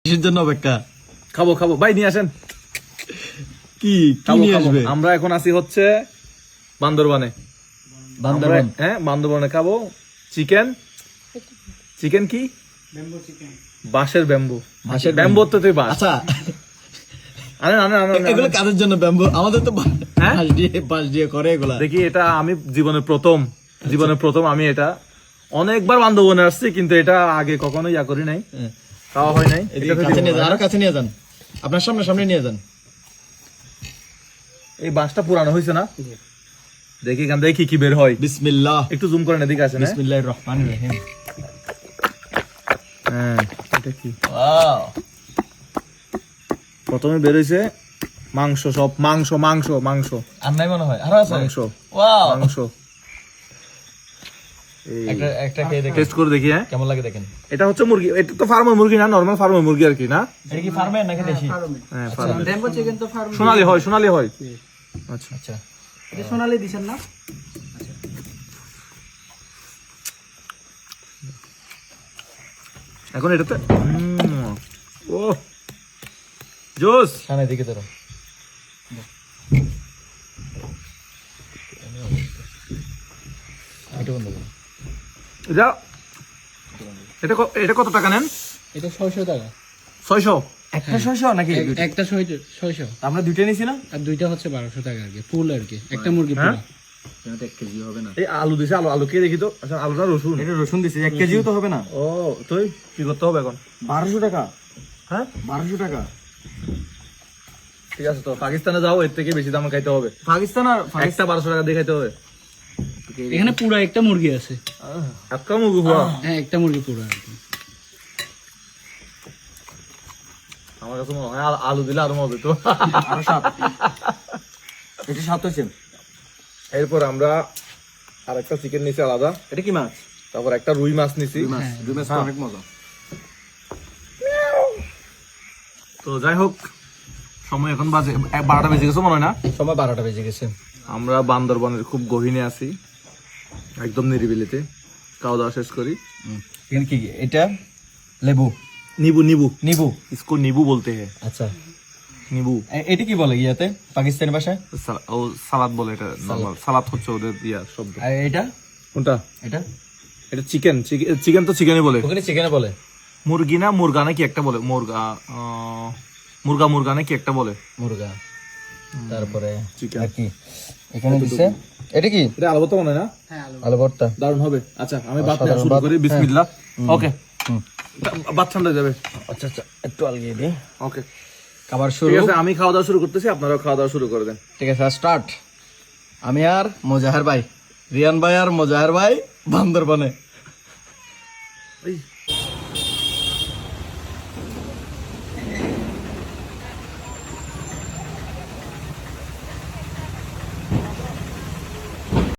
কিসের জন্য অপেক্ষা? খাবো খাবো ভাই, নিয়ে আসেন। কি খাবো, নিয়ে খাবো। আসবে? আমরা এখন আছি হচ্ছে বান্দরবানে। বান্দরবান? হ্যাঁ, বান্দরবানে খাবো চিকেন। চিকেন কি? বাঁশের ব্যাম্বু। বাঁশের ব্যাম্বু তো তুই বাঁশ। আচ্ছা, আনেন আনেন আনেন, আনেন। এগুলো কাদের জন্য ব্যাম্বু? আমাদের তো হ্যাঁ? বাঁশ দিয়ে করে এগুলা। দেখি, এটা আমি জীবনের প্রথম আমি এটা অনেকবার বান্দরবনে আসছি, কিন্তু এটা আগে কখনো ইয়া করি নাই, হ্যাঁ। খাওয়া হয় নাই। এদিকে এটা তো কাছে দিব নিয়ে না। যান, আরো কাছে নিয়ে যান, আপনার সামনে নিয়ে যান। এই বাঁশটা পুরানো হয়েছে না? দেখি এখান থেকে কি বের হয়। বিসমিল্লাহ। একটু জুম করেন, এদিকে আসেন। বিসমিল্লাহির রহমানির রহিম। হ্যাঁ, এটা কি? ওয়াও, প্রথমে বের হয়েছে মাংস, সব মাংস মাংস মাংস আর নাই মনে হয়, আরো আছে মাংস ওয়াও। মাংস। একটা খেয়ে দেখেন টেস্ট করে দেখি। হ্যাঁ, কেমন লাগে দেখেন। এটা হচ্ছে মুরগি। এটা তো ফার্মের মুরগি না, নরমাল ফার্মের মুরগি আর কি, না? এটা কি ফার্মে নাকি দেশি? হ্যাঁ, ফার্মের। ব্যাম্বো চিকেন তো ফার্ম সোনালি হয়, সোনালি হয়। আচ্ছা, আচ্ছা, এটা সোনালি দিছেন না? এখন এটাতে ও জোস। সামনের দিকে ধরো। এটা বন্ধ করো। এটা এটা কত টাকা নেন? এটা 600 টাকা। 600? একটা 600 নাকি? একটা 600 আমরা দুইটা নিছি না? আর দুইটা হচ্ছে 1200 টাকা আর কি, ফুল আর কি, একটা মুরগি হ্যাঁ? পুরো। এটা 1 কেজি হবে না। এই আলু দিছে, আলু কে দেখি তো। আচ্ছা, আলুটা রসুন। এটা রসুন দিছি, 1 কেজিও তো হবে না। ও, তুই কি করতে হবে এখন? 1200 টাকা। হ্যাঁ, 1200 টাকা। ঠিক আছে, তো পাকিস্তানে যাও, এর থেকে বেশি দাম খাইতে হবে। পাকিস্তান আর একটা 1200 টাকা দিয়ে খাইতে হবে। এখানে পুরো একটা মুরগি আছে। একটা মুরগি পুরো? হ্যাঁ, একটা মুরগি পুরো আর কি। আমার কাছে মনে হয় আলু দিলে আরো মজা তো। আরো 7। এটা 7 হচ্ছে। এরপর আমরা আর একটা চিকেন নিছি আলাদা। এটা কি মাছ? তারপর একটা রুই মাছ নিছি। রুই মাছ তো অনেক মজা। তো যাই হোক, সময় এখন বাজে 12টা বেজে গেছে মনে হয় না? সময় 12টা বেজে গেছে। আমরা বান্দরবনের খুব গহীনে আছি, একদম নিরিবিলিতে। খাওয়া দাওয়া শেষ করি। এখানে কি এটা? লেবু, নিবু নিবু নিবু। इसको नींबू बोलते हैं। আচ্ছা, নিবু এটা কি বলে ইয়াতে পাকিস্তানি ভাষায়? ও সালাদ বলে, এটা নরমাল সালাদ হচ্ছে ওদের ইয়া শব্দ। আর এটা? কোনটা? এটা এটা চিকেন। চিকেন তো চিকেনই বলে। ওখানে চিকেনে বলে। মুরগি না মুরগা নাকি একটা বলে, মুরগা নাকি একটা বলে। মুরগা। তারপরে চিকেন। আর কি এখানে দিছে? এটা কি? এটা আলু তো মনে হয় না? হ্যাঁ, আলু। আলু ভর্তা। দারুণ হবে। আচ্ছা, আমি ভাত অসাধারণ শুরু ভাত। করি। বিসমিল্লাহ। ওকে, হুম। ভাত ঠান্ডা হয়ে যাবে। আচ্ছা আচ্ছা, একটু আলগিয়ে দিই। ওকে, খাবার ঠিক শুরু। আছে, আমি খাওয়া দাওয়া শুরু করতেছি, আপনারাও খাওয়া দাওয়া শুরু করে দেন। ঠিক আছে, স্টার্ট। আমি আর মোজাহার ভাই, রিয়ান ভাই আর মোজাহার ভাই বান্দরবনে। এই